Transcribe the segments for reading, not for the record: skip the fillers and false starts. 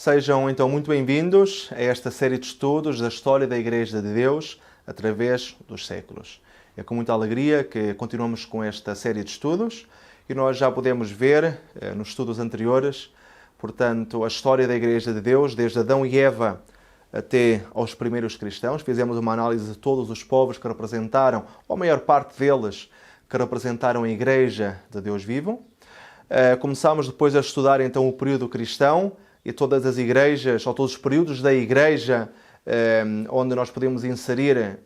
Sejam então muito bem-vindos a esta série de estudos da história da Igreja de Deus através dos séculos. É com muita alegria que continuamos com esta série de estudos e nós já podemos ver nos estudos anteriores, portanto, a história da Igreja de Deus, desde Adão e Eva até aos primeiros cristãos. Fizemos uma análise de todos os povos que representaram, ou a maior parte deles, que representaram a Igreja de Deus vivo. Começámos depois a estudar então o período cristão e todas as igrejas, ou todos os períodos da Igreja onde nós podemos inserir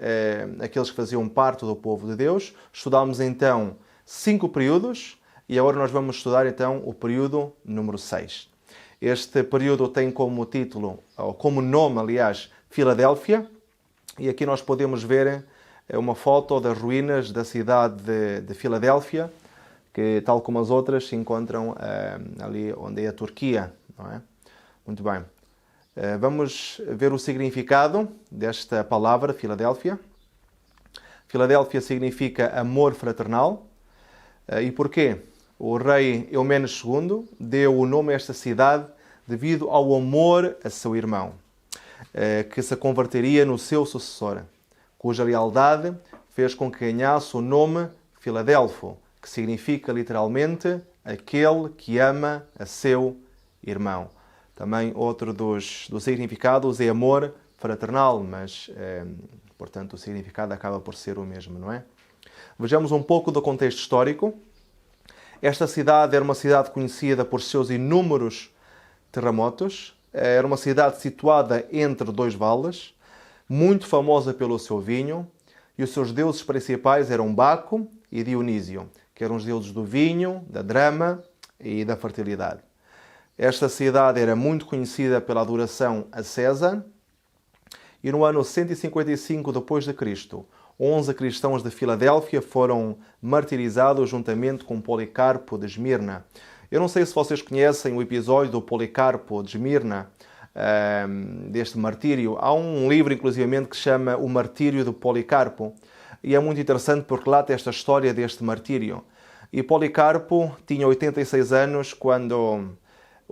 aqueles que faziam parte do povo de Deus. Estudámos então 5 períodos e agora nós vamos estudar então o período número 6. Este período tem como título, ou como nome, aliás, Filadélfia, e aqui nós podemos ver uma foto das ruínas da cidade de Filadélfia, que, tal como as outras, se encontram ali onde é a Turquia, não é? Muito bem. Vamos ver o significado desta palavra, Filadélfia. Filadélfia significa amor fraternal. E porquê? O rei Eumenes II deu o nome a esta cidade devido ao amor a seu irmão, que se converteria no seu sucessor, cuja lealdade fez com que ganhasse o nome Filadelfo, que significa literalmente aquele que ama a seu irmão. Também outro dos significados é amor fraternal, mas, portanto, o significado acaba por ser o mesmo, não é? Vejamos um pouco do contexto histórico. Esta cidade era uma cidade conhecida por seus inúmeros terremotos. Era uma cidade situada entre 2 vales, muito famosa pelo seu vinho, e os seus deuses principais eram Baco e Dionísio, que eram os deuses do vinho, da drama e da fertilidade. Esta cidade era muito conhecida pela adoração a César, e no ano 155 d.C., 11 cristãos de Filadélfia foram martirizados juntamente com Policarpo de Esmirna. Eu não sei se vocês conhecem o episódio do Policarpo de Esmirna, deste martírio. Há um livro, inclusivamente, que se chama O Martírio de Policarpo, e é muito interessante porque relata esta história deste martírio. E Policarpo tinha 86 anos quando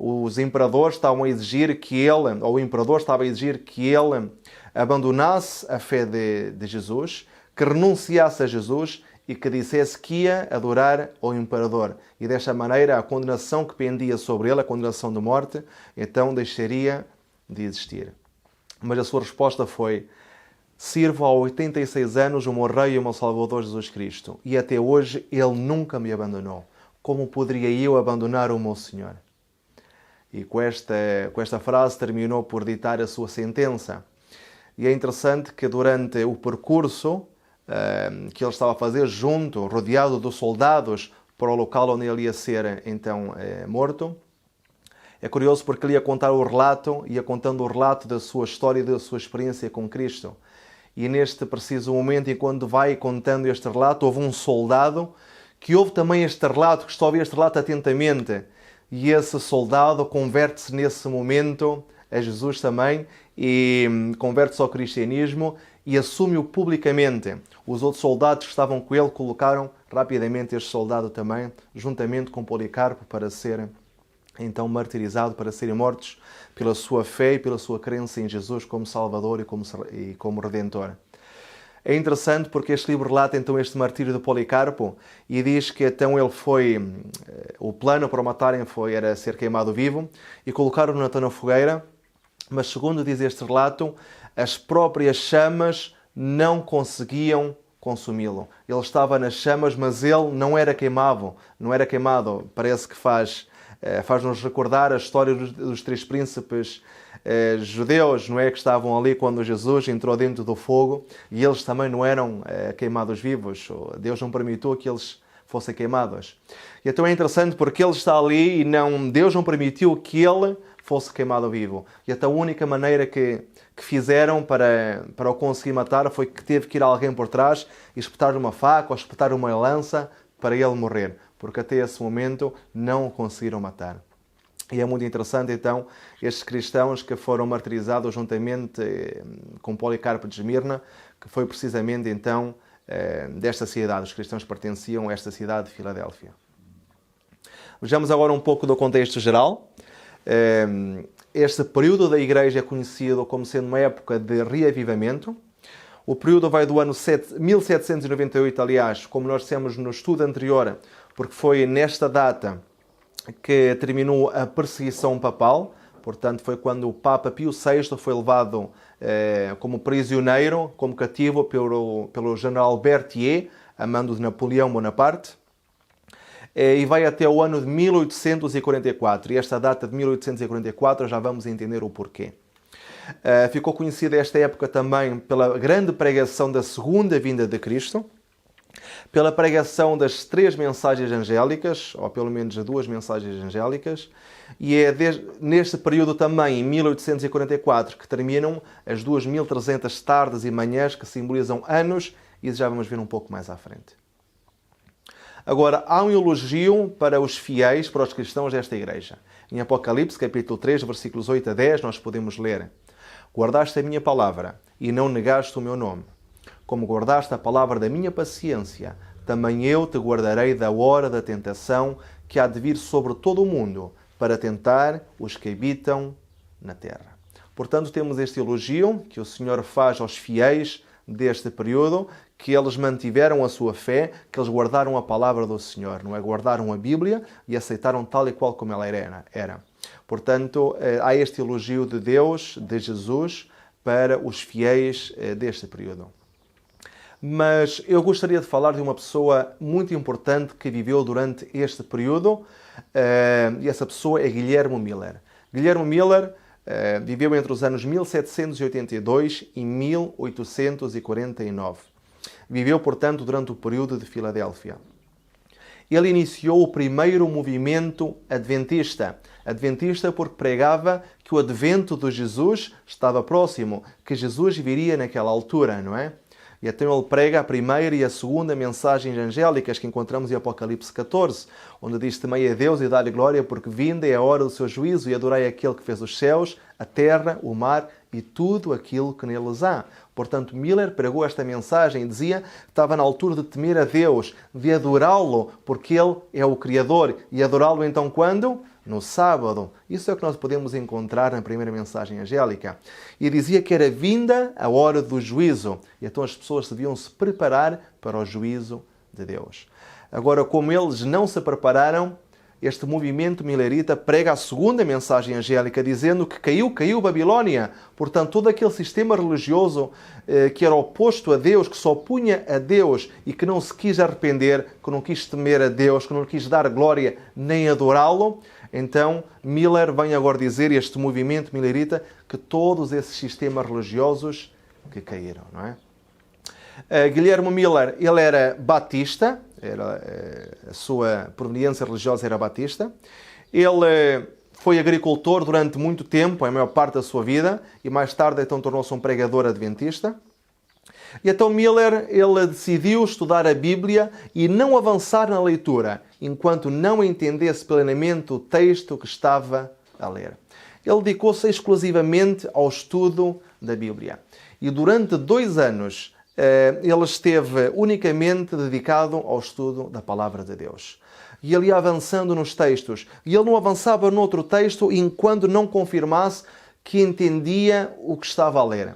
os imperadores estavam a exigir que ele, ou o imperador estava a exigir que ele abandonasse a fé de Jesus, que renunciasse a Jesus e que dissesse que ia adorar ao imperador. E desta maneira a condenação que pendia sobre ele, a condenação de morte, então deixaria de existir. Mas a sua resposta foi: sirvo há 86 anos o meu Rei e o meu Salvador Jesus Cristo, e até hoje ele nunca me abandonou. Como poderia eu abandonar o meu Senhor? E com esta frase terminou por ditar a sua sentença. E é interessante que durante o percurso que ele estava a fazer rodeado de soldados para o local onde ele ia ser então morto, é curioso porque ele ia contando o relato da sua história e da sua experiência com Cristo. E neste preciso momento, enquanto vai contando este relato, houve um soldado que ouve também este relato, que está a ouvir este relato atentamente. E esse soldado converte-se nesse momento a Jesus também e converte-se ao cristianismo e assume-o publicamente. Os outros soldados que estavam com ele colocaram rapidamente este soldado também, juntamente com Policarpo, para ser então martirizado, para serem mortos pela sua fé e pela sua crença em Jesus como Salvador e como Redentor. É interessante porque este livro relata então este martírio de Policarpo e diz que então o plano para o matarem era ser queimado vivo e colocaram-no então na fogueira, mas segundo diz este relato, as próprias chamas não conseguiam consumi-lo. Ele estava nas chamas, mas ele não era queimado. Parece que faz-nos recordar a história dos 3 príncipes judeus, não é, que estavam ali quando Jesus entrou dentro do fogo e eles também não eram queimados vivos. Deus não permitiu que eles fossem queimados. E então é interessante porque ele está ali e Deus não permitiu que ele fosse queimado vivo. E até a única maneira que fizeram para o conseguir matar foi que teve que ir alguém por trás e espetar uma faca ou espetar uma lança para ele morrer, porque até esse momento não o conseguiram matar. E é muito interessante, então, estes cristãos que foram martirizados juntamente com Policarpo de Esmirna, que foi precisamente, então, desta cidade. Os cristãos pertenciam a esta cidade de Filadélfia. Vejamos agora um pouco do contexto geral. este período da Igreja é conhecido como sendo uma época de reavivamento. O período vai do ano 1798, aliás, como nós dissemos no estudo anterior, porque foi nesta data que terminou a perseguição papal. Portanto, foi quando o Papa Pio VI foi levado como prisioneiro, como cativo pelo general Berthier, a mando de Napoleão Bonaparte. E vai até o ano de 1844. E esta data de 1844 já vamos entender o porquê. Ficou conhecida esta época também pela grande pregação da segunda vinda de Cristo, pela pregação das 3 mensagens angélicas, ou pelo menos 2 mensagens angélicas, e é neste período também, em 1844, que terminam as 2.300 tardes e manhãs que simbolizam anos, e isso já vamos ver um pouco mais à frente. Agora, há um elogio para os fiéis, para os cristãos desta igreja. Em Apocalipse, capítulo 3, versículos 8 a 10, nós podemos ler: Guardaste a minha palavra e não negaste o meu nome. Como guardaste a palavra da minha paciência, também eu te guardarei da hora da tentação que há de vir sobre todo o mundo, para tentar os que habitam na terra. Portanto, temos este elogio que o Senhor faz aos fiéis deste período, que eles mantiveram a sua fé, que eles guardaram a palavra do Senhor, não é? Guardaram a Bíblia e aceitaram tal e qual como ela era. Portanto, há este elogio de Deus, de Jesus, para os fiéis deste período. Mas eu gostaria de falar de uma pessoa muito importante que viveu durante este período, e essa pessoa é Guilherme Miller. Guilherme Miller viveu entre os anos 1782 e 1849. Viveu, portanto, durante o período de Filadélfia. Ele iniciou o primeiro movimento adventista. Adventista porque pregava que o advento de Jesus estava próximo, que Jesus viria naquela altura, não é? E então ele prega a primeira e a segunda mensagens angélicas que encontramos em Apocalipse 14, onde diz: temei a Deus e dá-lhe glória, porque vinda é a hora do seu juízo, e adorai aquele que fez os céus, a terra, o mar e tudo aquilo que neles há. Portanto, Miller pregou esta mensagem e dizia que estava na altura de temer a Deus, de adorá-lo, porque Ele é o Criador. E adorá-lo então quando? No sábado. Isso é o que nós podemos encontrar na primeira mensagem angélica. E dizia que era vinda a hora do juízo. E então as pessoas deviam se preparar para o juízo de Deus. Agora, como eles não se prepararam, este movimento millerita prega a segunda mensagem angélica, dizendo que caiu Babilônia. Portanto, todo aquele sistema religioso que era oposto a Deus, que se opunha a Deus e que não se quis arrepender, que não quis temer a Deus, que não quis dar glória nem adorá-lo. Então, Miller vem agora dizer, este movimento millerita, que todos esses sistemas religiosos que caíram, não é? Guilherme Miller, ele era batista, a sua proveniência religiosa era batista. Ele foi agricultor durante muito tempo, a maior parte da sua vida, e mais tarde então tornou-se um pregador adventista. E então Miller, ele decidiu estudar a Bíblia e não avançar na leitura, enquanto não entendesse plenamente o texto que estava a ler. Ele dedicou-se exclusivamente ao estudo da Bíblia. E durante 2 anos, ele esteve unicamente dedicado ao estudo da Palavra de Deus. E ele ia avançando nos textos. E ele não avançava noutro texto enquanto não confirmasse que entendia o que estava a ler.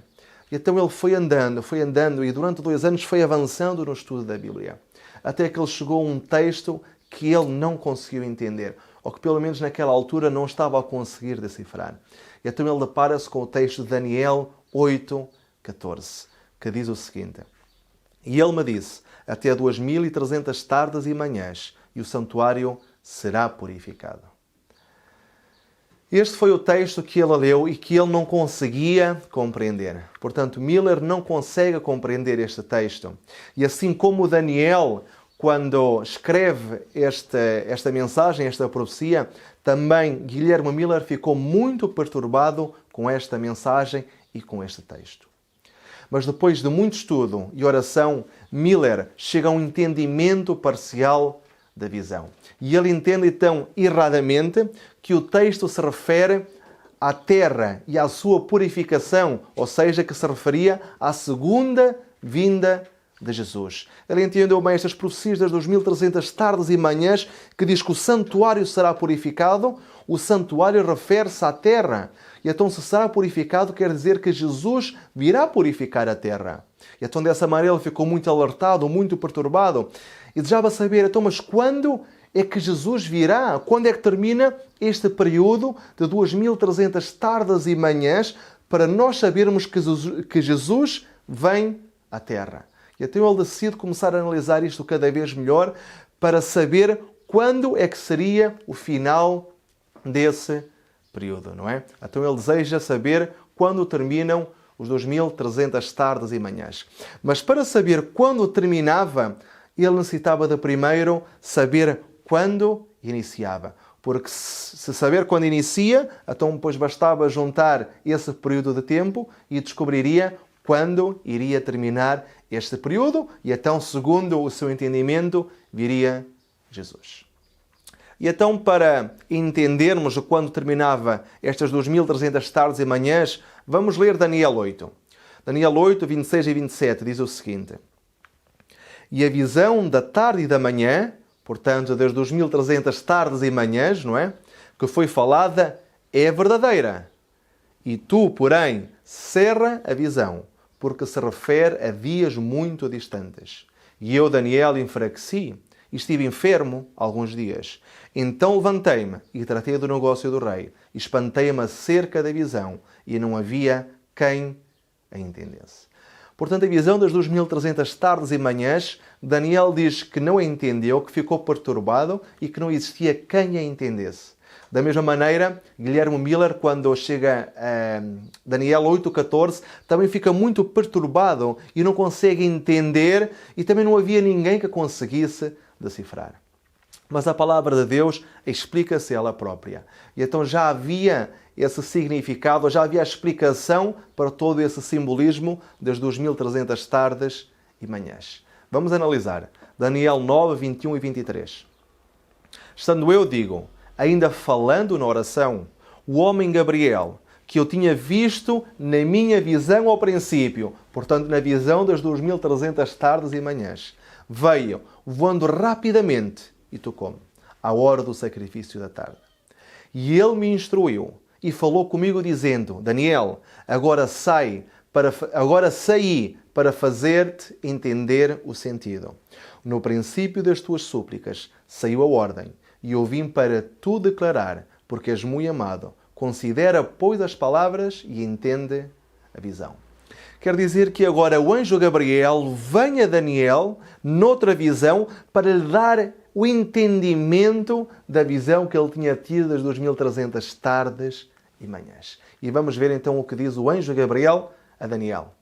E então ele foi andando e durante 2 anos foi avançando no estudo da Bíblia. Até que ele chegou a um texto que ele não conseguiu entender. Ou que pelo menos naquela altura não estava a conseguir decifrar. E então ele depara-se com o texto de Daniel 8:14. Que diz o seguinte: E ele me disse, até 2.300 tardes e manhãs, e o santuário será purificado. Este foi o texto que ele leu e que ele não conseguia compreender. Portanto, Miller não consegue compreender este texto. E assim como Daniel, quando escreve esta mensagem, esta profecia, também Guilherme Miller ficou muito perturbado com esta mensagem e com este texto. Mas depois de muito estudo e oração, Miller chega a um entendimento parcial da visão. E ele entende então erradamente que o texto se refere à terra e à sua purificação, ou seja, que se referia à segunda vinda de Jesus. Ele entendeu bem estas profecias das 2.300 tardes e manhãs que diz que o santuário será purificado, O santuário refere-se à terra. E então se será purificado quer dizer que Jesus virá purificar a terra. E então dessa maneira ele ficou muito alertado, muito perturbado. E desejava saber, então, mas quando é que Jesus virá? Quando é que termina este período de 2300 tardes e manhãs para nós sabermos que Jesus vem à terra? E então ele decide começar a analisar isto cada vez melhor para saber quando é que seria o final desse período, não é? Então ele deseja saber quando terminam os 2300 tardes e manhãs. Mas para saber quando terminava, ele necessitava de primeiro saber quando iniciava. Porque se saber quando inicia, então depois bastava juntar esse período de tempo e descobriria quando iria terminar este período e então, segundo o seu entendimento, viria Jesus. E então, para entendermos quando terminava estas 2300 tardes e manhãs, vamos ler Daniel 8. Daniel 8, 26 e 27 diz o seguinte: E a visão da tarde e da manhã, portanto, das 2300 tardes e manhãs, não é? Que foi falada, é verdadeira. E tu, porém, cerra a visão, porque se refere a dias muito distantes. E eu, Daniel, enfraqueci e estive enfermo alguns dias. Então levantei-me e tratei do negócio do rei. Espantei-me acerca da visão e não havia quem a entendesse. Portanto, a visão das 2300 tardes e manhãs, Daniel diz que não a entendeu, que ficou perturbado e que não existia quem a entendesse. Da mesma maneira, Guilherme Miller, quando chega a Daniel 8,14, também fica muito perturbado e não consegue entender e também não havia ninguém que conseguisse decifrar. Mas a palavra de Deus explica-se ela própria. E então já havia esse significado, já havia a explicação para todo esse simbolismo das 2300 tardes e manhãs. Vamos analisar. Daniel 9, 21 e 23. Estando eu, digo, ainda falando na oração, o homem Gabriel, que eu tinha visto na minha visão ao princípio, portanto na visão das 2300 tardes e manhãs, veio voando rapidamente e tocou-me à hora do sacrifício da tarde. E ele me instruiu e falou comigo dizendo, Daniel, agora saí para fazer-te entender o sentido. No princípio das tuas súplicas saiu a ordem e eu vim para tu declarar, porque és muito amado. Considera, pois, as palavras e entende a visão. Quer dizer que agora o anjo Gabriel vem a Daniel, noutra visão, para lhe dar o entendimento da visão que ele tinha tido das 2300 tardes e manhãs. E vamos ver então o que diz o anjo Gabriel a Daniel.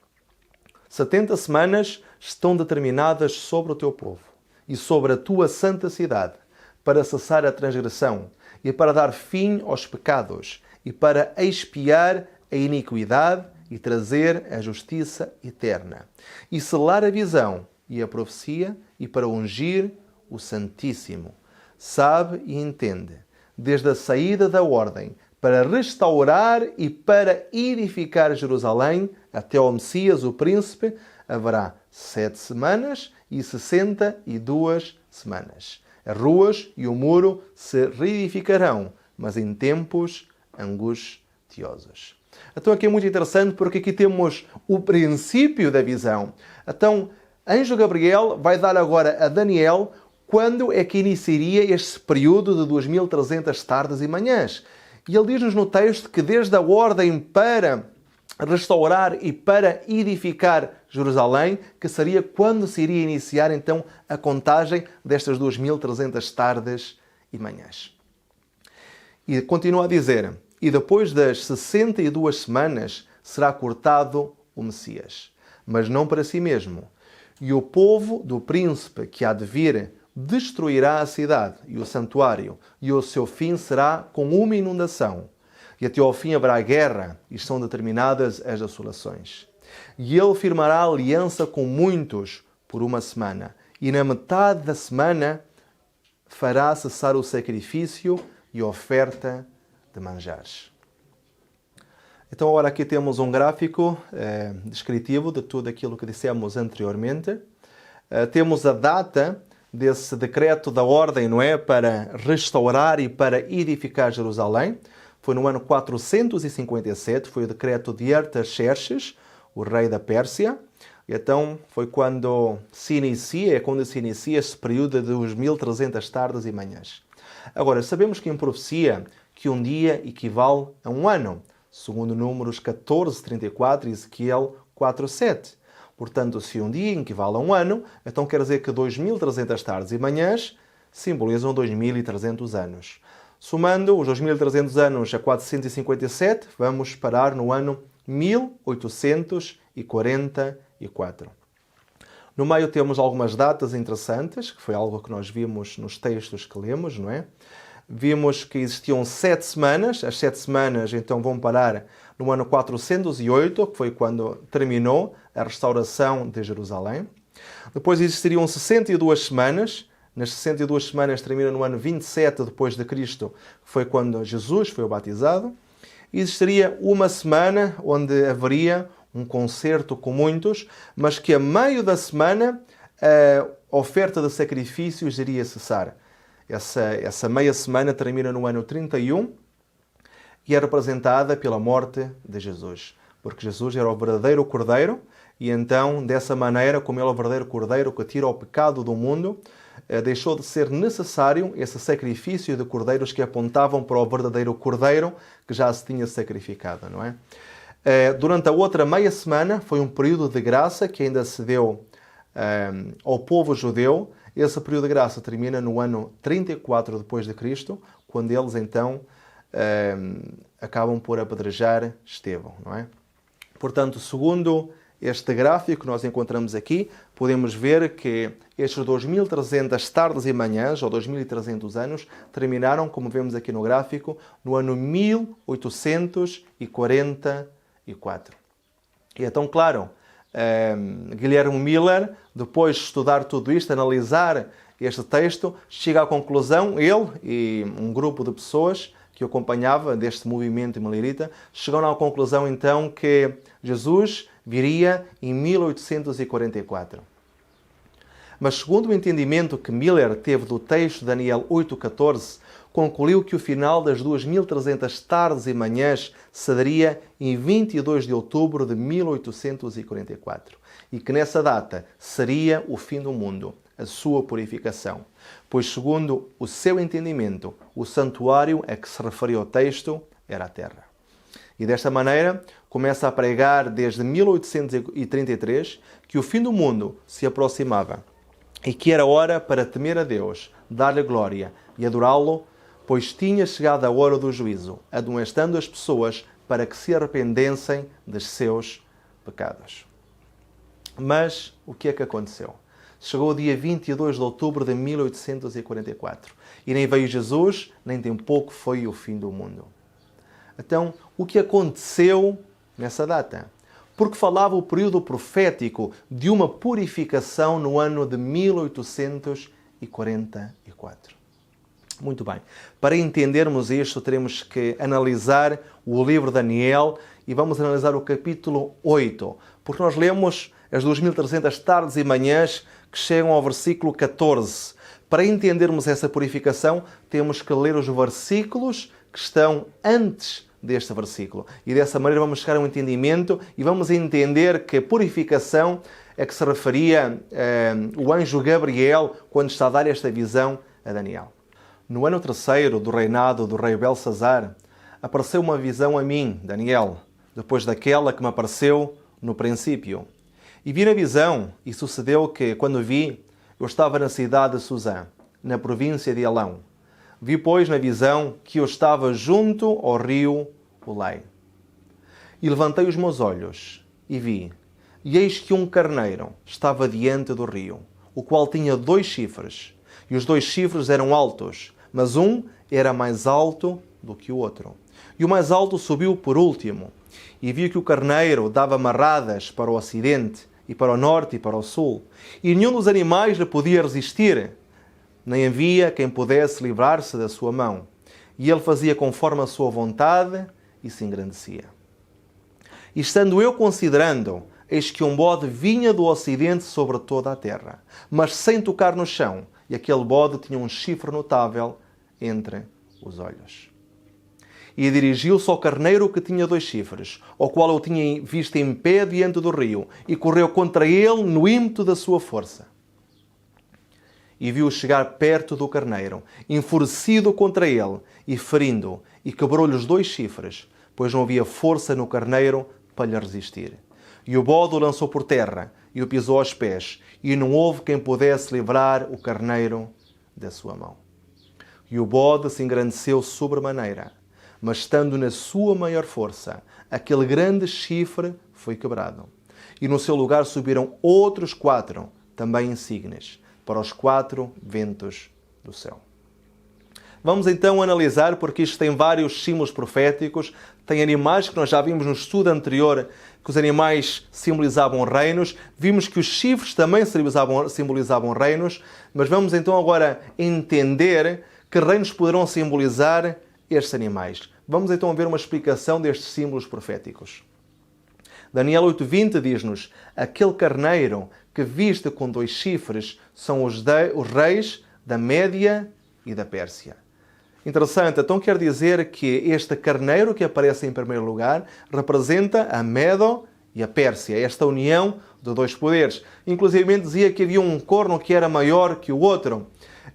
70 semanas estão determinadas sobre o teu povo e sobre a tua santa cidade, para cessar a transgressão e para dar fim aos pecados e para expiar a iniquidade e trazer a justiça eterna, e selar a visão e a profecia, e para ungir o Santíssimo. Sabe e entende, desde a saída da ordem, para restaurar e para edificar Jerusalém, até ao Messias, o Príncipe, haverá 7 semanas e 62 semanas. As ruas e o muro se reedificarão, mas em tempos angustiosos. Então aqui é muito interessante porque aqui temos o princípio da visão. Então, anjo Gabriel vai dar agora a Daniel quando é que iniciaria este período de 2300 tardes e manhãs. E ele diz-nos no texto que desde a ordem para restaurar e para edificar Jerusalém, que seria quando se iria iniciar então a contagem destas 2300 tardes e manhãs. E continua a dizer, e depois das 62 semanas será cortado o Messias, mas não para si mesmo. E o povo do príncipe que há de vir destruirá a cidade e o santuário, e o seu fim será com uma inundação. E até ao fim haverá guerra, e são determinadas as assolações. E ele firmará aliança com muitos por uma semana, e na metade da semana fará cessar o sacrifício e a oferta de manjares. Então, agora aqui temos um gráfico descritivo de tudo aquilo que dissemos anteriormente. Temos a data desse decreto da ordem, não é? Para restaurar e para edificar Jerusalém. Foi no ano 457, foi o decreto de Artaxerxes, o rei da Pérsia. E então foi quando se inicia esse período dos 1300 tardes e manhãs. Agora, sabemos que em profecia que um dia equivale a um ano, segundo Números 14:34 e Ezequiel 4:7. Portanto, se um dia equivale a um ano, então quer dizer que 2300 tardes e manhãs simbolizam 2300 anos. Somando os 2300 anos a 457, vamos parar no ano 1844. No meio temos algumas datas interessantes, que foi algo que nós vimos nos textos que lemos, não é? Vimos que existiam 7 semanas. As 7 semanas então vão parar no ano 408, que foi quando terminou a restauração de Jerusalém. Depois existiriam 62 semanas. Nas 62 semanas termina no ano 27 depois de Cristo, que foi quando Jesus foi batizado. Existiria uma semana onde haveria um concerto com muitos, mas que a meio da semana a oferta de sacrifícios iria cessar. Essa meia semana termina no ano 31 e é representada pela morte de Jesus. Porque Jesus era o verdadeiro Cordeiro e então, dessa maneira, como ele é o verdadeiro Cordeiro que tira o pecado do mundo, deixou de ser necessário esse sacrifício de cordeiros que apontavam para o verdadeiro Cordeiro que já se tinha sacrificado, não é? Durante a outra meia semana foi um período de graça que ainda se deu ao povo judeu. Esse período de graça termina no ano 34 depois de Cristo, quando eles então acabam por apedrejar Estevão, não é? Portanto, segundo este gráfico que nós encontramos aqui, podemos ver que estes 2300 tardes e manhãs, ou 2300 anos, terminaram, como vemos aqui no gráfico, no ano 1844. E então, claro, Guilherme Miller, depois de estudar tudo isto, analisar este texto, chega à conclusão, ele e um grupo de pessoas que o acompanhava deste movimento millerita, chegaram à conclusão então que Jesus viria em 1844. Mas segundo o entendimento que Miller teve do texto de Daniel 8:14, concluiu que o final das 2300 tardes e manhãs se daria em 22 de outubro de 1844 e que nessa data seria o fim do mundo, a sua purificação. Pois, segundo o seu entendimento, o santuário a que se referia o texto era a terra. E desta maneira, começa a pregar desde 1833 que o fim do mundo se aproximava e que era hora para temer a Deus, dar-lhe glória e adorá-lo, pois tinha chegado a hora do juízo, admoestando as pessoas para que se arrependessem dos seus pecados. Mas o que é que aconteceu? Chegou o dia 22 de outubro de 1844 e nem veio Jesus, nem tampouco foi o fim do mundo. Então, o que aconteceu nessa data? Porque falava o período profético de uma purificação no ano de 1844. Muito bem. Para entendermos isto, teremos que analisar o livro de Daniel e vamos analisar o capítulo 8, porque nós lemos as 2300 tardes e manhãs que chegam ao versículo 14. Para entendermos essa purificação, temos que ler os versículos que estão antes deste versículo. E dessa maneira vamos chegar a um entendimento e vamos entender que a purificação é que se referia o anjo Gabriel quando está a dar esta visão a Daniel. No ano 3º do reinado do rei Belsazar, apareceu uma visão a mim, Daniel, depois daquela que me apareceu no princípio. E vi na visão, e sucedeu que, quando vi, eu estava na cidade de Susã, na província de Elão. Vi, pois, na visão que eu estava junto ao rio Ulai. E levantei os meus olhos e vi, e eis que um carneiro estava diante do rio, o qual tinha 2 chifres, e os 2 chifres eram altos, mas um era mais alto do que o outro. E o mais alto subiu por último, e vi que o carneiro dava marradas para o ocidente, e para o norte e para o sul, e nenhum dos animais lhe podia resistir, nem havia quem pudesse livrar-se da sua mão. E ele fazia conforme a sua vontade e se engrandecia. E estando eu considerando, eis que um bode vinha do ocidente sobre toda a terra, mas sem tocar no chão, e aquele bode tinha um chifre notável entre os olhos. E dirigiu-se ao carneiro que tinha 2 chifres, ao qual eu tinha visto em pé diante do rio, e correu contra ele no ímpeto da sua força. E viu chegar perto do carneiro, enfurecido contra ele, e ferindo-o, e quebrou-lhe os 2 chifres, pois não havia força no carneiro para lhe resistir. E o bode o lançou por terra, e o pisou aos pés, e não houve quem pudesse livrar o carneiro da sua mão. E o bode se engrandeceu sobremaneira, mas estando na sua maior força, aquele grande chifre foi quebrado. E no seu lugar subiram outros 4, também insígnes, para os 4 ventos do céu. Vamos então analisar, porque isto tem vários símbolos proféticos, tem animais que nós já vimos no estudo anterior, que os animais simbolizavam reinos, vimos que os chifres também simbolizavam reinos, mas vamos então agora entender que reinos poderão simbolizar estes animais. Vamos então ver uma explicação destes símbolos proféticos. Daniel 8:20 diz-nos: aquele carneiro que viste com 2 chifres são os reis da Média e da Pérsia. Interessante, então quer dizer que este carneiro que aparece em primeiro lugar representa a Medo e a Pérsia, esta união de 2 poderes. Inclusive dizia que havia um corno que era maior que o outro.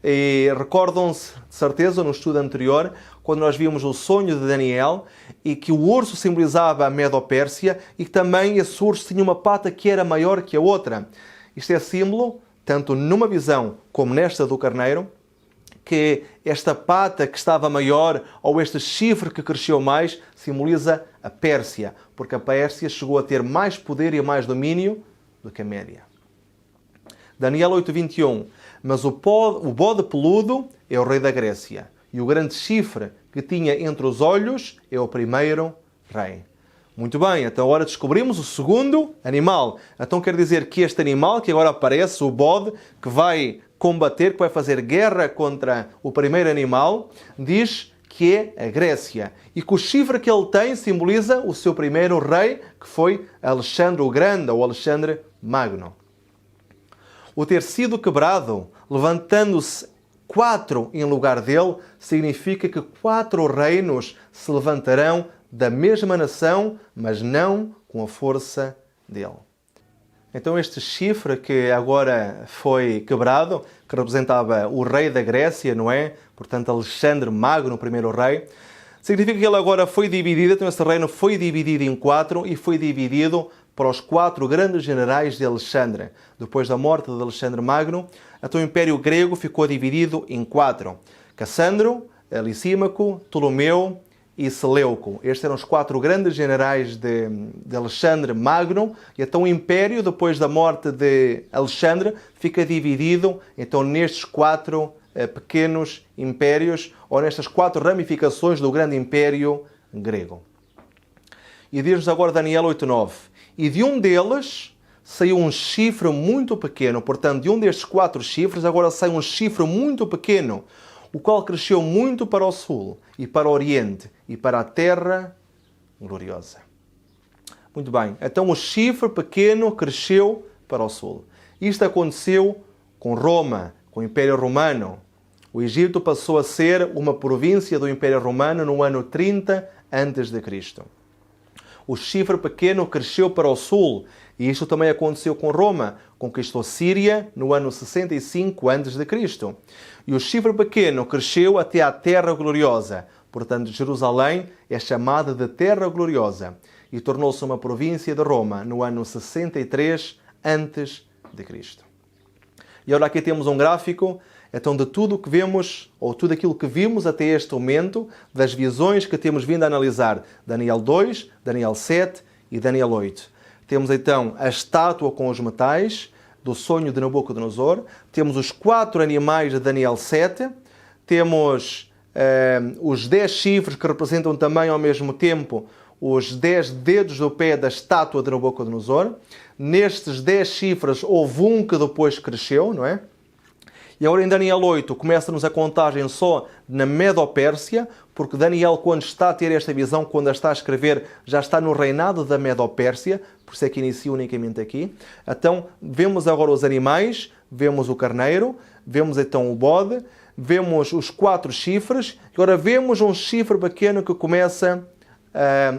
E recordam-se, de certeza, no estudo anterior, quando nós vimos o sonho de Daniel e que o urso simbolizava a Medo-Pérsia e que também esse urso tinha uma pata que era maior que a outra. Isto é símbolo, tanto numa visão como nesta do carneiro, que esta pata que estava maior ou este chifre que cresceu mais simboliza a Pérsia, porque a Pérsia chegou a ter mais poder e mais domínio do que a Média. Daniel 8:21. Mas o bode peludo é o rei da Grécia, e o grande chifre que tinha entre os olhos é o primeiro rei. Muito bem, então agora descobrimos o segundo animal. Então quer dizer que este animal que agora aparece, o bode, que vai combater, que vai fazer guerra contra o primeiro animal, diz que é a Grécia. E que o chifre que ele tem simboliza o seu primeiro rei, que foi Alexandre o Grande, ou Alexandre Magno. O ter sido quebrado, levantando-se 4 em lugar dele, significa que 4 reinos se levantarão da mesma nação, mas não com a força dele. Então este chifre que agora foi quebrado, que representava o rei da Grécia, não é? Portanto, Alexandre Magno, o primeiro rei, significa que ele agora foi dividido, então esse reino foi dividido em 4 e foi dividido para os 4 grandes generais de Alexandre. Depois da morte de Alexandre Magno, então o Império Grego ficou dividido em 4. Cassandro, Lisímaco, Ptolomeu e Seleuco. Estes eram os 4 grandes generais de Alexandre Magno. E então o Império, depois da morte de Alexandre, fica dividido então nestes 4 pequenos impérios, ou nestas 4 ramificações do grande Império Grego. E diz-nos agora Daniel 8:9. E de um deles saiu um chifre muito pequeno. Portanto, de um destes 4 chifres, agora sai um chifre muito pequeno, o qual cresceu muito para o sul e para o oriente e para a terra gloriosa. Muito bem. Então, o chifre pequeno cresceu para o sul. Isto aconteceu com Roma, com o Império Romano. O Egito passou a ser uma província do Império Romano no ano 30 a.C. O chifre pequeno cresceu para o sul, e isto também aconteceu com Roma. Conquistou Síria no ano 65 a.C. E o chifre pequeno cresceu até à Terra Gloriosa. Portanto, Jerusalém é chamada de Terra Gloriosa e tornou-se uma província de Roma no ano 63 a.C. E agora aqui temos um gráfico então de tudo o que vemos, ou tudo aquilo que vimos até este momento, das visões que temos vindo a analisar. Daniel 2, Daniel 7 e Daniel 8. Temos então a estátua com os metais do sonho de Nabucodonosor. Temos os 4 animais de Daniel 7. Temos os 10 chifres que representam também ao mesmo tempo os 10 dedos do pé da estátua de Nabucodonosor. Nestes 10 chifres houve um que depois cresceu, não é? E agora em Daniel 8 começa-nos a contagem só na Medo-Pérsia, porque Daniel, quando está a ter esta visão, quando a está a escrever, já está no reinado da Medo-Pérsia, por isso é que inicia unicamente aqui. Então, vemos agora os animais, vemos o carneiro, Vemos então o bode, vemos os 4 chifres, agora vemos um chifre pequeno que começa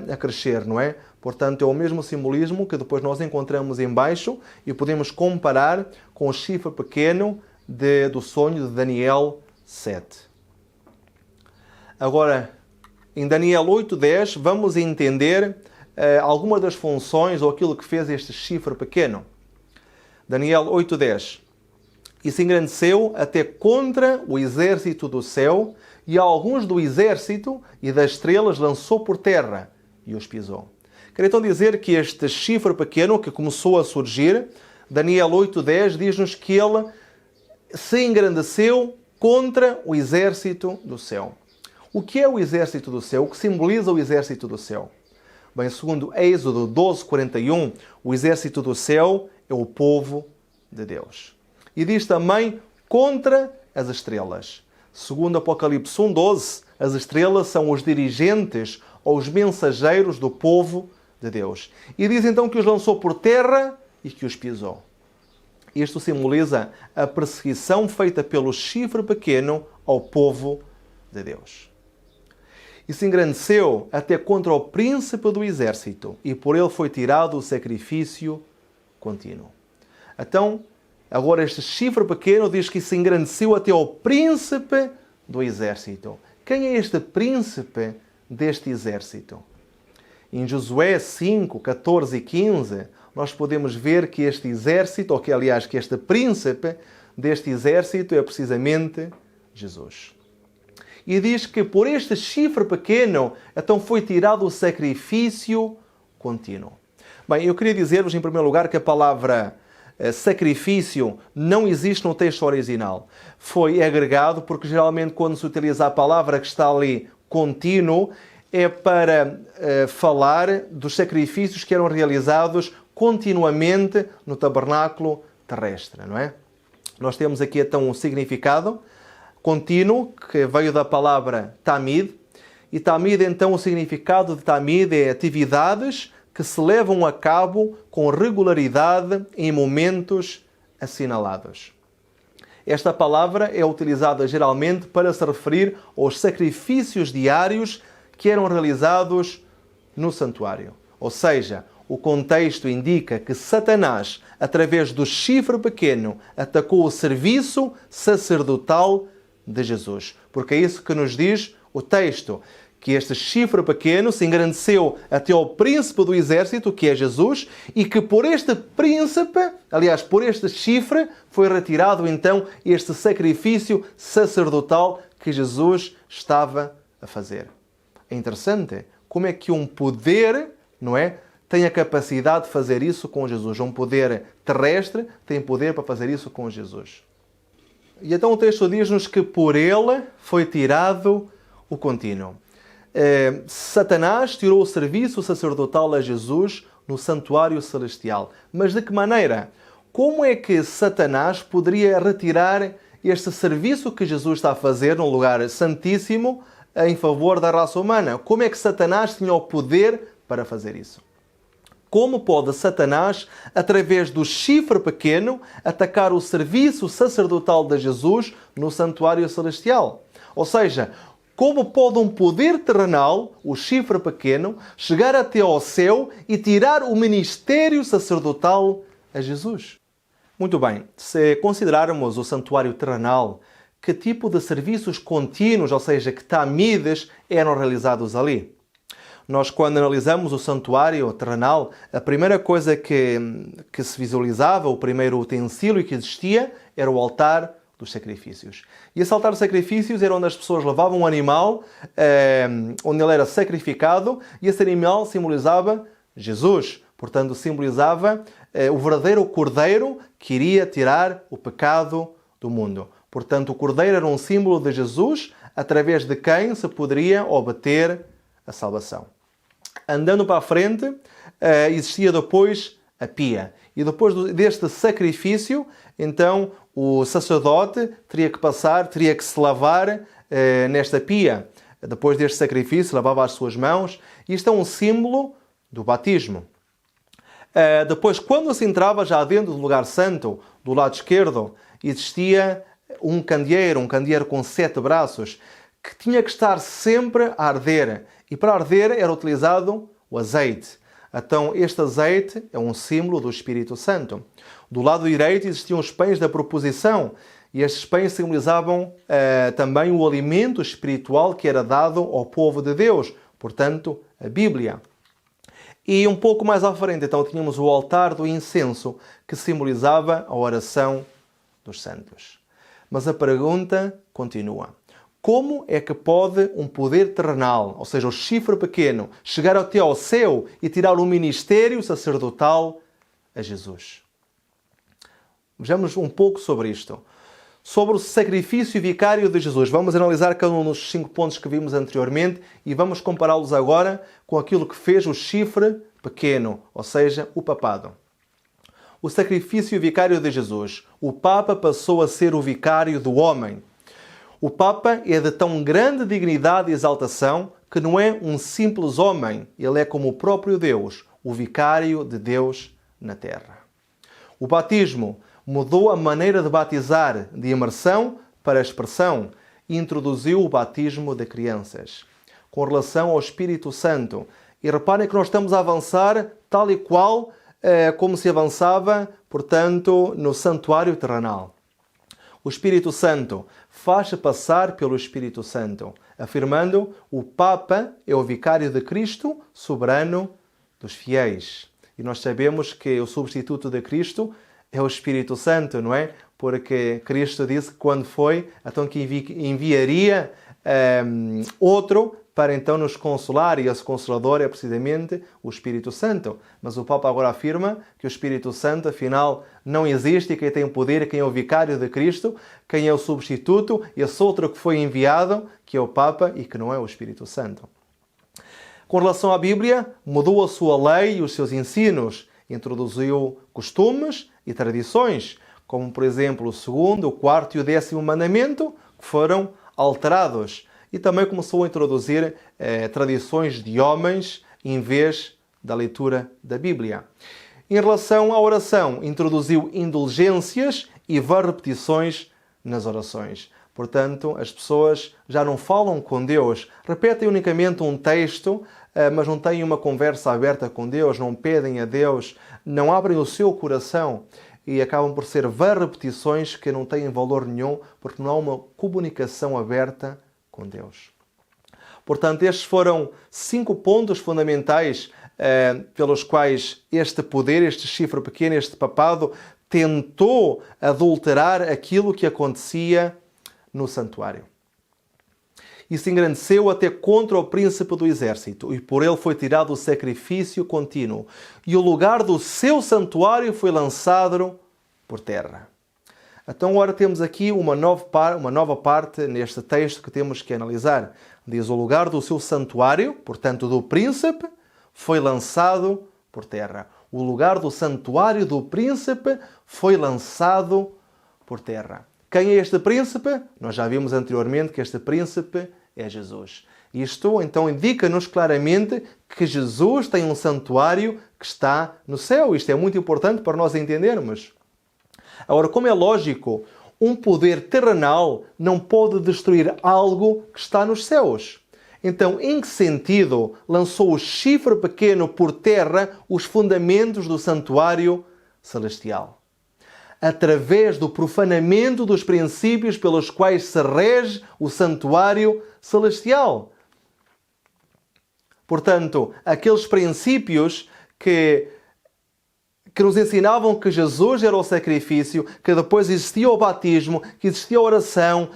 a crescer, não é? Portanto, é o mesmo simbolismo que depois nós encontramos em baixo e podemos comparar com o chifre pequeno do sonho de Daniel 7. Agora, em Daniel 8:10, vamos entender algumas das funções ou aquilo que fez este chifre pequeno. Daniel 8:10. E se engrandeceu até contra o exército do céu, e alguns do exército e das estrelas lançou por terra e os pisou. Quero então dizer que este chifre pequeno que começou a surgir, Daniel 8:10 diz-nos que ele se engrandeceu contra o exército do céu. O que é o exército do céu? O que simboliza o exército do céu? Bem, segundo Êxodo 12:41, o exército do céu é o povo de Deus. E diz também contra as estrelas. Segundo Apocalipse 1:12, as estrelas são os dirigentes ou os mensageiros do povo de Deus. E diz então que os lançou por terra e que os pisou. Isto simboliza a perseguição feita pelo chifre pequeno ao povo de Deus. E se engrandeceu até contra o príncipe do exército, e por ele foi tirado o sacrifício contínuo. Então, agora este chifre pequeno diz que se engrandeceu até ao príncipe do exército. Quem é este príncipe deste exército? Em Josué 5, 14 e 15, nós podemos ver que este exército, ou que aliás que este príncipe deste exército é precisamente Jesus. E diz que por este chifre pequeno, então foi tirado o sacrifício contínuo. Bem, eu queria dizer-vos em primeiro lugar que a palavra sacrifício não existe no texto original. Foi agregado porque geralmente quando se utiliza a palavra que está ali contínuo é para falar dos sacrifícios que eram realizados continuamente no tabernáculo terrestre, não é? Nós temos aqui então um significado contínuo que veio da palavra tamid, e tamid então o significado de tamid é atividades que se levam a cabo com regularidade em momentos assinalados. Esta palavra é utilizada geralmente para se referir aos sacrifícios diários que eram realizados no santuário. Ou seja, o contexto indica que Satanás, através do chifre pequeno, atacou o serviço sacerdotal de Jesus. Porque é isso que nos diz o texto, que este chifre pequeno se engrandeceu até ao príncipe do exército, que é Jesus, e que por este príncipe, aliás, por este chifre, foi retirado então este sacrifício sacerdotal que Jesus estava a fazer. É interessante como é que um poder, não é, tem a capacidade de fazer isso com Jesus. Um poder terrestre tem poder para fazer isso com Jesus. E então o texto diz-nos que por ele foi tirado o contínuo. Satanás tirou o serviço sacerdotal a Jesus no santuário celestial. Mas de que maneira? Como é que Satanás poderia retirar este serviço que Jesus está a fazer no lugar santíssimo em favor da raça humana? Como é que Satanás tinha o poder para fazer isso? Como pode Satanás, através do chifre pequeno, atacar o serviço sacerdotal de Jesus no santuário celestial? Ou seja, como pode um poder terrenal, o chifre pequeno, chegar até ao céu e tirar o ministério sacerdotal a Jesus? Muito bem, se considerarmos o santuário terrenal, que tipo de serviços contínuos, ou seja, que tamides, eram realizados ali? Nós, quando analisamos o santuário terrenal, a primeira coisa que se visualizava, o primeiro utensílio que existia, era o altar dos sacrifícios. E esse altar de sacrifícios era onde as pessoas levavam um animal, onde ele era sacrificado, e esse animal simbolizava Jesus. Portanto, simbolizava o verdadeiro cordeiro que iria tirar o pecado do mundo. Portanto, o cordeiro era um símbolo de Jesus, através de quem se poderia obter a salvação. Andando para a frente, existia depois a pia. E depois deste sacrifício, então, o sacerdote teria que se lavar nesta pia. Depois deste sacrifício, lavava as suas mãos. Isto é um símbolo do batismo. Depois, quando se entrava já dentro do lugar santo, do lado esquerdo, existia um candeeiro com 7 braços, que tinha que estar sempre a arder. E para arder era utilizado o azeite. Então, este azeite é um símbolo do Espírito Santo. Do lado direito existiam os pães da proposição. E estes pães simbolizavam também o alimento espiritual que era dado ao povo de Deus. Portanto, a Bíblia. E um pouco mais à frente, então, tínhamos o altar do incenso, que simbolizava a oração dos santos. Mas a pergunta continua. Como é que pode um poder terrenal, ou seja, o chifre pequeno, chegar até ao céu e tirar o ministério sacerdotal a Jesus? Vejamos um pouco sobre isto. Sobre o sacrifício vicário de Jesus. Vamos analisar cada um dos 5 pontos que vimos anteriormente e vamos compará-los agora com aquilo que fez o chifre pequeno, ou seja, o papado. O sacrifício vicário de Jesus. O Papa passou a ser o vicário do homem. O Papa é de tão grande dignidade e exaltação que não é um simples homem. Ele é como o próprio Deus, o vicário de Deus na terra. O batismo mudou a maneira de batizar de imersão para expressão e introduziu o batismo de crianças. Com relação ao Espírito Santo, e reparem que nós estamos a avançar tal e qual como se avançava, portanto, no santuário terrenal. O Espírito Santo faz-se passar pelo Espírito Santo, afirmando o Papa é o vicário de Cristo, soberano dos fiéis. E nós sabemos que o substituto de Cristo é o Espírito Santo, não é? Porque Cristo disse que quando foi, então que enviaria outro para então nos consolar, e esse Consolador é precisamente o Espírito Santo. Mas o Papa agora afirma que o Espírito Santo, afinal, não existe, e quem tem o poder, quem é o vicário de Cristo, quem é o substituto, esse outro que foi enviado, que é o Papa e que não é o Espírito Santo. Com relação à Bíblia, mudou a sua lei e os seus ensinos, introduziu costumes e tradições, como por exemplo o 2º, o 4º e o 10º mandamento, que foram alterados. E também começou a introduzir tradições de homens em vez da leitura da Bíblia. Em relação à oração, introduziu indulgências e repetições nas orações. Portanto, as pessoas já não falam com Deus, repetem unicamente um texto, mas não têm uma conversa aberta com Deus, não pedem a Deus, não abrem o seu coração e acabam por ser repetições que não têm valor nenhum, porque não há uma comunicação aberta com Deus. Portanto, estes foram 5 pontos fundamentais pelos quais este poder, este chifre pequeno, este papado, tentou adulterar aquilo que acontecia no santuário. E se engrandeceu até contra o príncipe do exército, e por ele foi tirado o sacrifício contínuo, e o lugar do seu santuário foi lançado por terra. Então agora temos aqui uma nova parte neste texto que temos que analisar. Diz: o lugar do seu santuário, portanto do príncipe, foi lançado por terra. O lugar do santuário do príncipe foi lançado por terra. Quem é este príncipe? Nós já vimos anteriormente que este príncipe é Jesus. Isto então indica-nos claramente que Jesus tem um santuário que está no céu. Isto é muito importante para nós entendermos. Agora, como é lógico, um poder terrenal não pode destruir algo que está nos céus. Então, em que sentido lançou o chifre pequeno por terra os fundamentos do santuário celestial? Através do profanamento dos princípios pelos quais se rege o santuário celestial. Portanto, aqueles princípios que nos ensinavam que Jesus era o sacrifício, que depois existia o batismo, que existia a oração,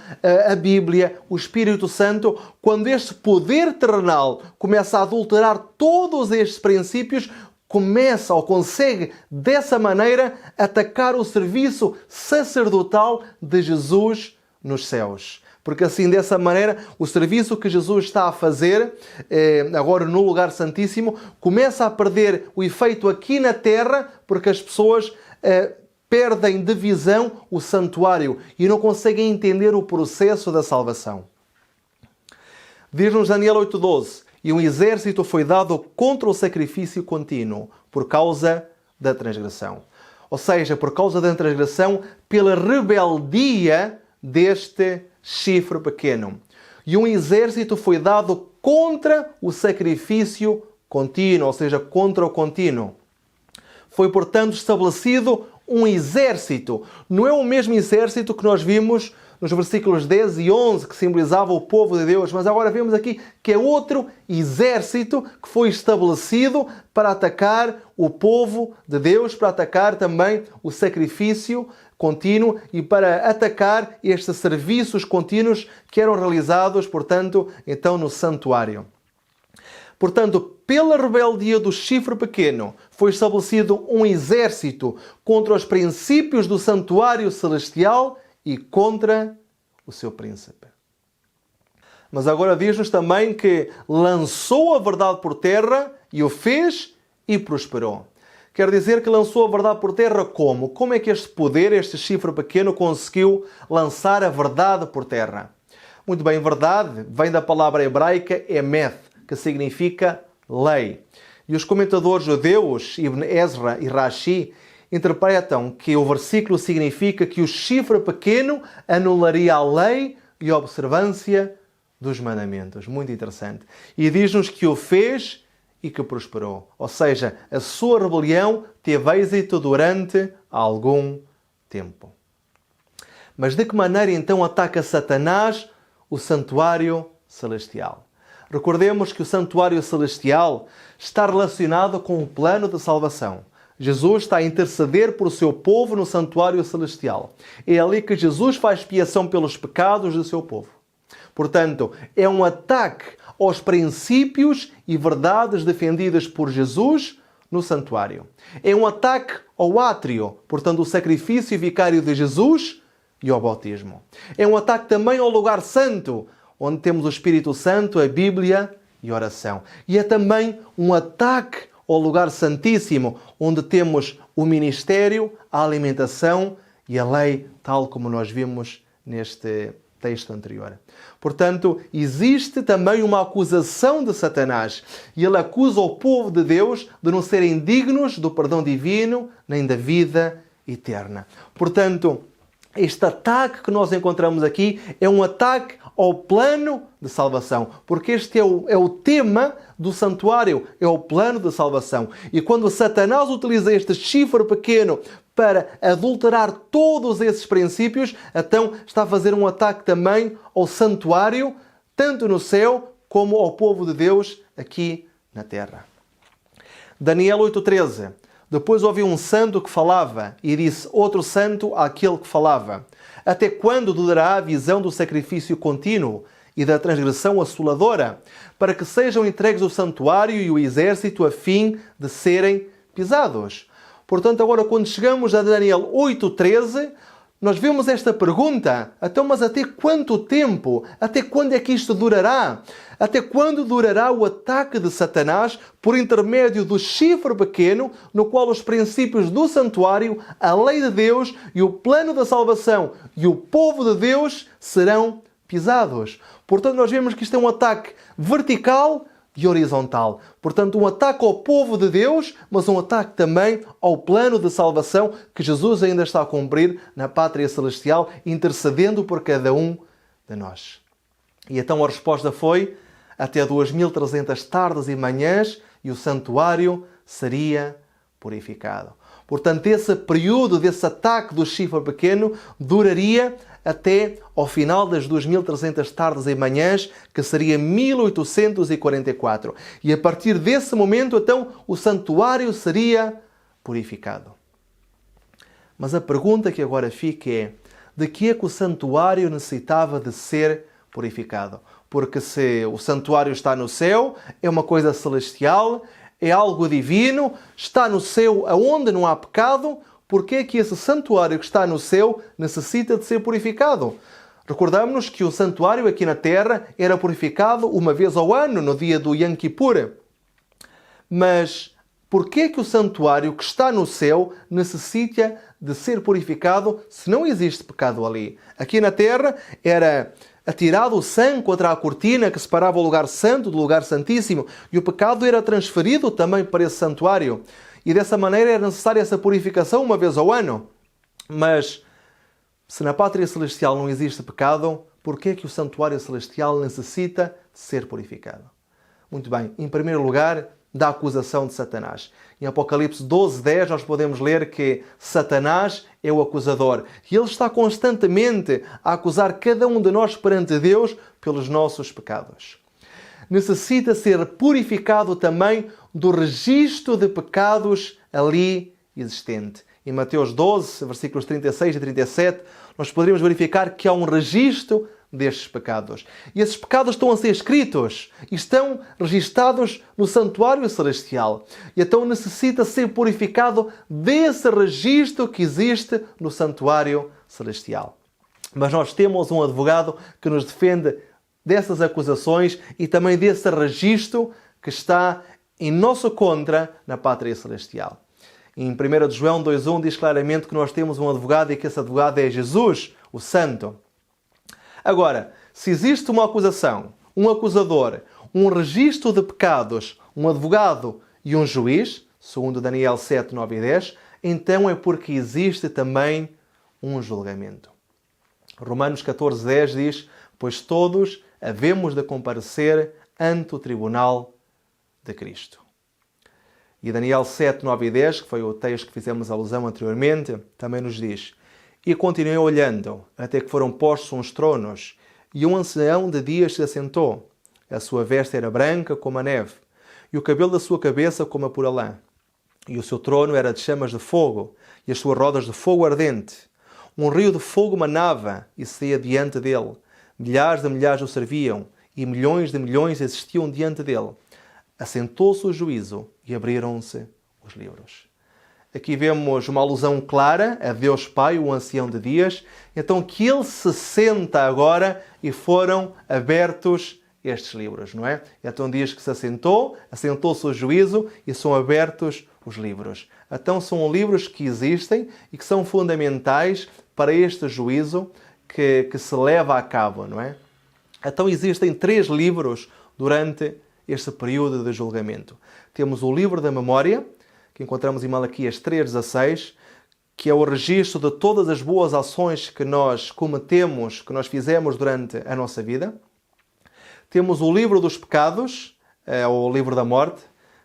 a Bíblia, o Espírito Santo. Quando este poder terrenal começa a adulterar todos estes princípios, começa ou consegue dessa maneira atacar o serviço sacerdotal de Jesus nos céus. Porque assim, dessa maneira, o serviço que Jesus está a fazer, agora no lugar santíssimo, começa a perder o efeito aqui na terra, porque as pessoas perdem de visão o santuário e não conseguem entender o processo da salvação. Diz-nos Daniel 8:12, e um exército foi dado contra o sacrifício contínuo, por causa da transgressão. Ou seja, por causa da transgressão, pela rebeldia deste chifre pequeno. E um exército foi dado contra o sacrifício contínuo, ou seja, contra o contínuo. Foi, portanto, estabelecido um exército. Não é o mesmo exército que nós vimos nos versículos 10 e 11, que simbolizava o povo de Deus, mas agora vemos aqui que é outro exército que foi estabelecido para atacar o povo de Deus, para atacar também o sacrifício contínuo e para atacar estes serviços contínuos que eram realizados, portanto, então no santuário. Portanto, pela rebeldia do chifre pequeno, foi estabelecido um exército contra os princípios do santuário celestial e contra o seu príncipe. Mas agora diz-nos também que lançou a verdade por terra e o fez e prosperou. Quer dizer que lançou a verdade por terra como? Como é que este poder, este chifre pequeno, conseguiu lançar a verdade por terra? Muito bem, verdade vem da palavra hebraica emeth, que significa lei. E os comentadores judeus, Ibn Ezra e Rashi, interpretam que o versículo significa que o chifre pequeno anularia a lei e a observância dos mandamentos. Muito interessante. E diz-nos que o fez e que prosperou. Ou seja, a sua rebelião teve êxito durante algum tempo. Mas de que maneira então ataca Satanás o santuário celestial? Recordemos que o santuário celestial está relacionado com o plano de salvação. Jesus está a interceder por o seu povo no santuário celestial. É ali que Jesus faz expiação pelos pecados do seu povo. Portanto, é um ataque aos princípios e verdades defendidas por Jesus no santuário. É um ataque ao átrio, portanto, o sacrifício vicário de Jesus e ao bautismo. É um ataque também ao lugar santo, onde temos o Espírito Santo, a Bíblia e a oração. E é também um ataque ao lugar santíssimo, onde temos o ministério, a alimentação e a lei, tal como nós vimos neste texto anterior. Portanto, existe também uma acusação de Satanás. E ele acusa o povo de Deus de não serem dignos do perdão divino, nem da vida eterna. Portanto, este ataque que nós encontramos aqui é um ataque ao plano de salvação, porque este é o tema do santuário, é o plano de salvação. E quando Satanás utiliza este chifre pequeno para adulterar todos esses princípios, então está a fazer um ataque também ao santuário, tanto no céu como ao povo de Deus aqui na terra. Daniel 8,13. Depois ouvi um santo que falava e disse outro santo àquele que falava: até quando durará a visão do sacrifício contínuo e da transgressão assoladora, para que sejam entregues o santuário e o exército a fim de serem pisados? Portanto, agora quando chegamos a Daniel 8,13, nós vemos esta pergunta: então, mas até quanto tempo? Até quando é que isto durará? Até quando durará o ataque de Satanás por intermédio do chifre pequeno, no qual os princípios do santuário, a lei de Deus e o plano da salvação e o povo de Deus serão pisados? Portanto, nós vemos que isto é um ataque vertical e horizontal. Portanto, um ataque ao povo de Deus, mas um ataque também ao plano de salvação que Jesus ainda está a cumprir na pátria celestial, intercedendo por cada um de nós. E então a resposta foi: até 2300 tardes e manhãs e o santuário seria purificado. Portanto, esse período desse ataque do chifre pequeno duraria até ao final das 2300 tardes e manhãs, que seria 1844. E a partir desse momento, então, o santuário seria purificado. Mas a pergunta que agora fica é: de que é que o santuário necessitava de ser purificado? Porque se o santuário está no céu, é uma coisa celestial, é algo divino, está no céu aonde não há pecado, porque é que esse santuário que está no céu necessita de ser purificado? Recordamos-nos que o santuário aqui na terra era purificado uma vez ao ano, no dia do Yom Kippur. Mas porquê é que o santuário que está no céu necessita de ser purificado se não existe pecado ali? Aqui na terra era atirado o sangue contra a cortina que separava o lugar santo do lugar santíssimo, e o pecado era transferido também para esse santuário. E dessa maneira era necessária essa purificação uma vez ao ano. Mas Se na pátria celestial não existe pecado, por que é que o santuário celestial necessita ser purificado? Muito bem, em primeiro lugar, da acusação de Satanás. Em Apocalipse 12:10 nós podemos ler que Satanás é o acusador. E ele está constantemente a acusar cada um de nós perante Deus pelos nossos pecados. Necessita ser purificado também do registro de pecados ali existente. Em Mateus 12, versículos 36 e 37, nós poderíamos verificar que há um registro destes pecados. E esses pecados estão a ser escritos e estão registados no santuário celestial. E então necessita ser purificado desse registro que existe no santuário celestial. Mas nós temos um advogado que nos defende dessas acusações e também desse registro que está em nosso contra na pátria celestial. Em 1 João 2:1 diz claramente que nós temos um advogado e que esse advogado é Jesus, o Santo. Agora, se existe uma acusação, um acusador, um registro de pecados, um advogado e um juiz, segundo Daniel 7, 9 e 10, então é porque existe também um julgamento. Romanos 14:10 diz: pois todos havemos de comparecer ante o tribunal de Cristo. E Daniel 7, 9 e 10, que foi o texto que fizemos alusão anteriormente, também nos diz: e continuei olhando, até que foram postos uns tronos, e um ancião de dias se assentou. A sua veste era branca como a neve, e o cabelo da sua cabeça como a pura lã. E o seu trono era de chamas de fogo, e as suas rodas de fogo ardente. Um rio de fogo manava e saía diante dele. Milhares de milhares o serviam, e milhões de milhões existiam diante dele. Assentou-se o juízo, e abriram-se os livros. Aqui vemos uma alusão clara a Deus Pai, o ancião de dias. Então que ele se senta agora e foram abertos estes livros, não é? Então diz que se assentou-se o juízo e são abertos os livros. Então são livros que existem e que são fundamentais para este juízo que se leva a cabo, não é? Então existem 3 livros durante este período de julgamento. Temos o livro da memória, que encontramos em Malaquias 3:16, que é o registro de todas as boas ações que nós cometemos, que nós fizemos durante a nossa vida. Temos o livro dos pecados, o livro da morte,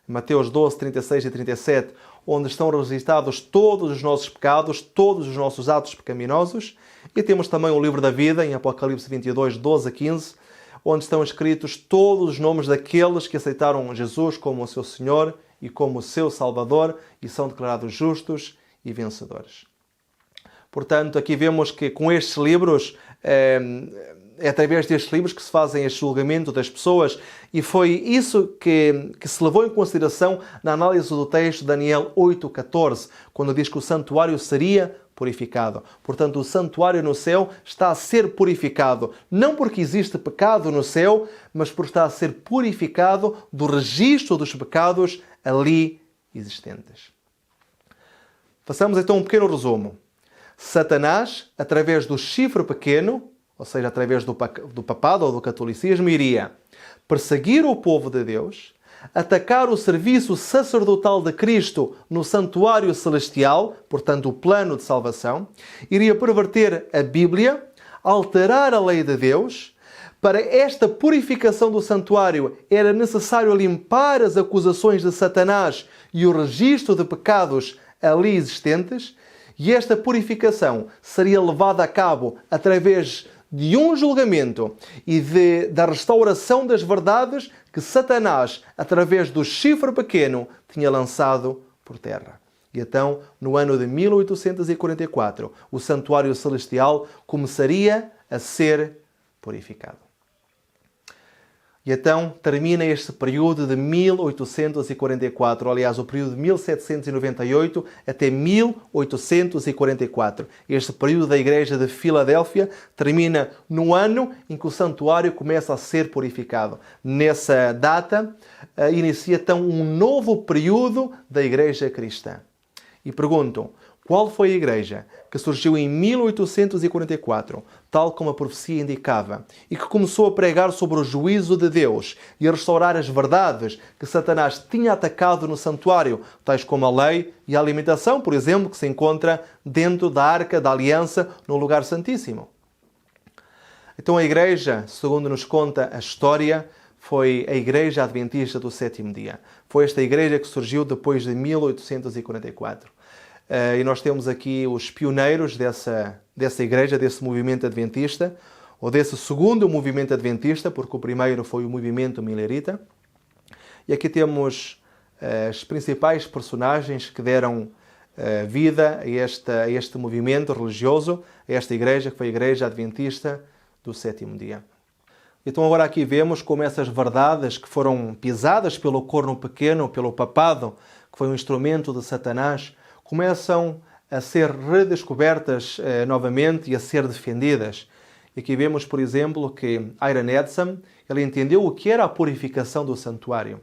Mateus 12, 36 e 37, onde estão registrados todos os nossos pecados, todos os nossos atos pecaminosos. E temos também o livro da vida, em Apocalipse 22, 12 a 15, onde estão escritos todos os nomes daqueles que aceitaram Jesus como o seu Senhor e como o seu Salvador e são declarados justos e vencedores. Portanto, aqui vemos que com estes livros, é através destes livros que se fazem este julgamento das pessoas, e foi isso que se levou em consideração na análise do texto de Daniel 8:14, quando diz que o santuário seria purificado. Portanto, o santuário no céu está a ser purificado, não porque existe pecado no céu, mas porque está a ser purificado do registro dos pecados ali existentes. Façamos então um pequeno resumo. Satanás, através do chifre pequeno, ou seja, através do papado ou do catolicismo, iria perseguir o povo de Deus, atacar o serviço sacerdotal de Cristo no santuário celestial, portanto o plano de salvação, iria perverter a Bíblia, alterar a lei de Deus. Para esta purificação do santuário era necessário limpar as acusações de Satanás e o registro de pecados ali existentes, e esta purificação seria levada a cabo através de um julgamento e da restauração das verdades que Satanás, através do chifre pequeno, tinha lançado por terra. E então, no ano de 1844, o santuário celestial começaria a ser purificado. E então termina este período de 1844, aliás, o período de 1798 até 1844. Este período da Igreja de Filadélfia termina no ano em que o santuário começa a ser purificado. Nessa data, inicia então um novo período da Igreja cristã. E perguntam, Qual foi a igreja que surgiu em 1844, tal como a profecia indicava, e que começou a pregar sobre o juízo de Deus e a restaurar as verdades que Satanás tinha atacado no santuário, tais como a lei e a alimentação, por exemplo, que se encontra dentro da Arca da Aliança, no lugar santíssimo? Então a igreja, segundo nos conta a história, foi a Igreja Adventista do Sétimo Dia. Foi esta igreja que surgiu depois de 1844. E nós temos aqui os pioneiros dessa igreja, desse movimento adventista, ou desse segundo movimento adventista, porque o primeiro foi o movimento milerita. E aqui temos as principais personagens que deram vida a este movimento religioso, a esta igreja, que foi a Igreja Adventista do Sétimo Dia. Então agora aqui vemos como essas verdades que foram pisadas pelo corno pequeno, pelo papado, que foi um instrumento de Satanás, começam a ser redescobertas novamente e a ser defendidas. E aqui vemos, por exemplo, que Iron Edson, ele entendeu o que era a purificação do santuário.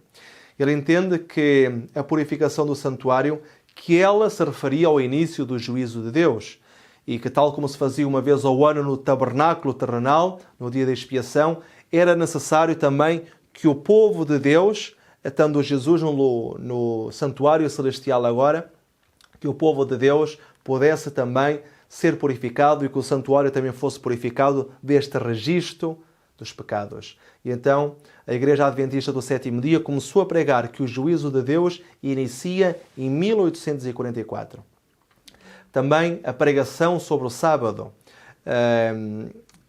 Ele entende que a purificação do santuário, que ela se referia ao início do juízo de Deus. E que, tal como se fazia uma vez ao ano no tabernáculo terrenal, no dia da expiação, era necessário também que o povo de Deus, estando Jesus no santuário celestial agora, que o povo de Deus pudesse também ser purificado e que o santuário também fosse purificado deste registro dos pecados. E então a Igreja Adventista do Sétimo Dia começou a pregar que o juízo de Deus inicia em 1844. Também a pregação sobre o sábado.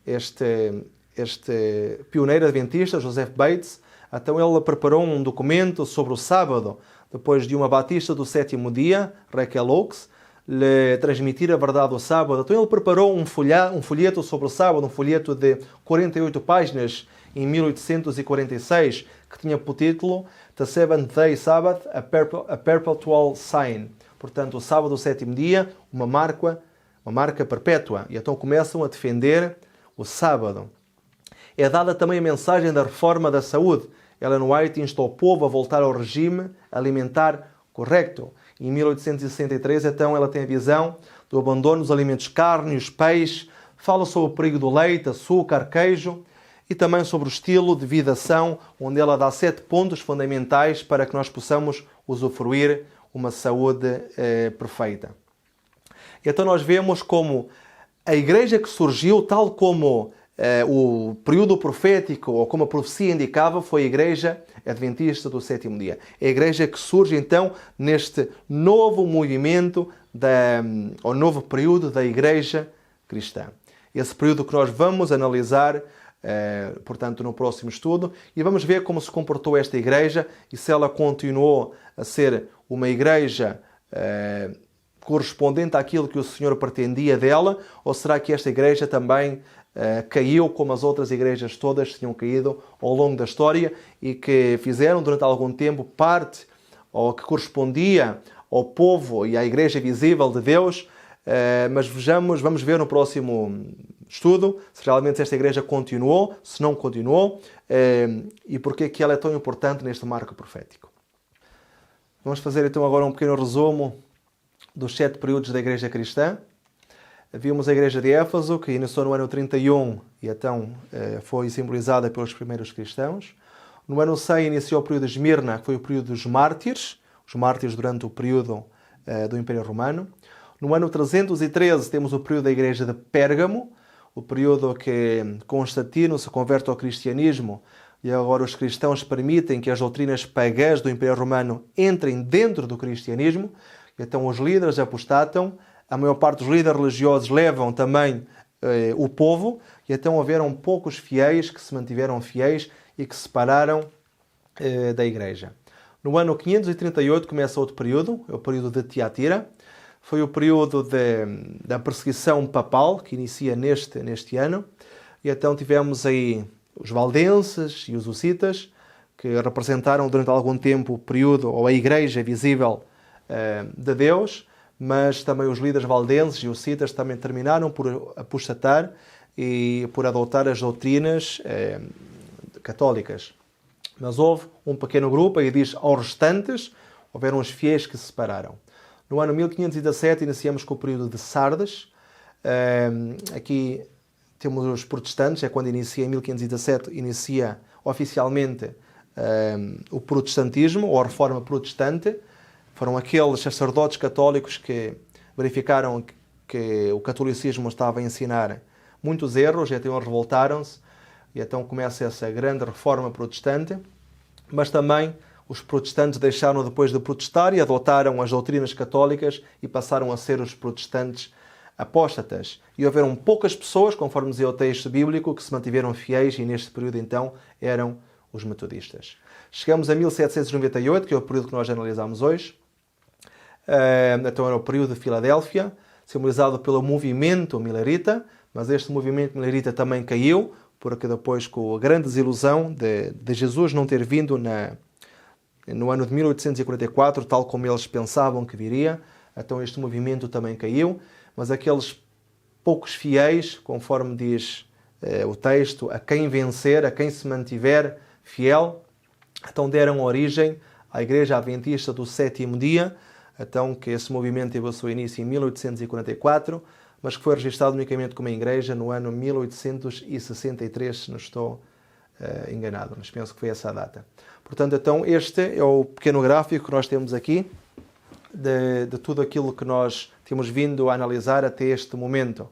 Este pioneiro adventista, Joseph Bates, então ele preparou um documento sobre o sábado, depois de uma batista do Sétimo Dia, Raquel Oakes, lhe transmitir a verdade do sábado. Então ele preparou um folheto sobre o sábado, um folheto de 48 páginas, em 1846, que tinha por título The Seventh Day Sabbath, a Perpetual Sign. Portanto, o sábado do sétimo dia, uma marca perpétua. E então começam a defender o sábado. É dada também a mensagem da reforma da saúde. Ellen White insta o povo a voltar ao regime alimentar correto. Em 1863, então, ela tem a visão do abandono dos alimentos carnes, peixe, fala sobre o perigo do leite, açúcar, queijo e também sobre o estilo de vida são, onde ela dá 7 pontos fundamentais para que nós possamos usufruir uma saúde perfeita. E então nós vemos como a igreja que surgiu, tal como o período profético, ou como a profecia indicava, foi a Igreja Adventista do Sétimo Dia. É a igreja que surge então neste novo movimento, ou novo período da Igreja Cristã. Esse período que nós vamos analisar, portanto, no próximo estudo, e vamos ver como se comportou esta igreja e se ela continuou a ser uma igreja correspondente àquilo que o Senhor pretendia dela, ou será que esta igreja também caiu como as outras igrejas todas tinham caído ao longo da história e que fizeram durante algum tempo parte, ou que correspondia ao povo e à igreja visível de Deus, mas vamos ver no próximo estudo se realmente esta igreja continuou, se não continuou, e porque é que ela é tão importante neste marco profético. Vamos fazer então agora um pequeno resumo dos 7 períodos da igreja cristã. Vimos a igreja de Éfeso, que iniciou no ano 31 e então foi simbolizada pelos primeiros cristãos. No ano 100 iniciou o período de Esmirna, que foi o período dos mártires, os mártires durante o período do Império Romano. No ano 313 temos o período da igreja de Pérgamo, o período que Constantino se converte ao cristianismo e agora os cristãos permitem que as doutrinas pagãs do Império Romano entrem dentro do cristianismo. E então os líderes apostatam, a maior parte dos líderes religiosos levam também o povo, e então houveram poucos fiéis que se mantiveram fiéis e que se separaram da igreja. No ano 538 começa outro período, é o período de Tiatira. Foi o período da perseguição papal, que inicia neste ano. E então tivemos aí os valdenses e os hussitas, que representaram durante algum tempo o período, ou a igreja visível de Deus, mas também os líderes valdenses e hussitas também terminaram por apostatar e por adotar as doutrinas católicas. Mas houve um pequeno grupo, e diz aos restantes, houveram os fiéis que se separaram. No ano 1517 iniciamos com o período de Sardes. Aqui temos os protestantes, é quando inicia, em 1517, inicia oficialmente o protestantismo, ou a reforma protestante. Foram aqueles sacerdotes católicos que verificaram que o catolicismo estava a ensinar muitos erros, e então revoltaram-se, e então começa essa grande reforma protestante. Mas também os protestantes deixaram depois de protestar e adotaram as doutrinas católicas e passaram a ser os protestantes apóstatas. E houveram poucas pessoas, conforme dizia o texto bíblico, que se mantiveram fiéis, e neste período então eram os metodistas. Chegamos a 1798, que é o período que nós analisamos hoje. Então era o período de Filadélfia, simbolizado pelo movimento milerita, mas este movimento milerita também caiu, porque depois, com a grande desilusão de Jesus não ter vindo no ano de 1844, tal como eles pensavam que viria, então este movimento também caiu, mas aqueles poucos fiéis, conforme diz o texto, a quem vencer, a quem se mantiver fiel, então deram origem à Igreja Adventista do Sétimo Dia, então que esse movimento teve o seu início em 1844, mas que foi registado unicamente como igreja no ano 1863, se não estou enganado, mas penso que foi essa a data. Portanto, então, este é o pequeno gráfico que nós temos aqui de tudo aquilo que nós temos vindo a analisar até este momento.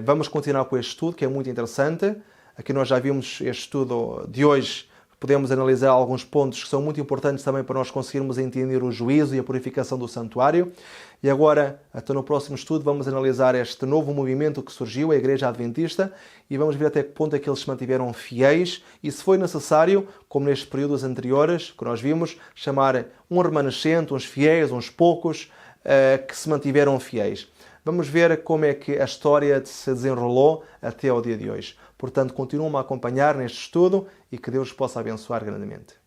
Vamos continuar com este estudo, que é muito interessante. Aqui nós já vimos este estudo de hoje. Podemos analisar alguns pontos que são muito importantes também para nós conseguirmos entender o juízo e a purificação do santuário. E agora, até no próximo estudo, vamos analisar este novo movimento que surgiu, a Igreja Adventista, e vamos ver até que ponto é que eles se mantiveram fiéis e, se foi necessário, como nestes períodos anteriores que nós vimos, chamar um remanescente, uns fiéis, uns poucos, que se mantiveram fiéis. Vamos ver como é que a história se desenrolou até ao dia de hoje. Portanto, continuem a acompanhar neste estudo e que Deus possa abençoar grandemente.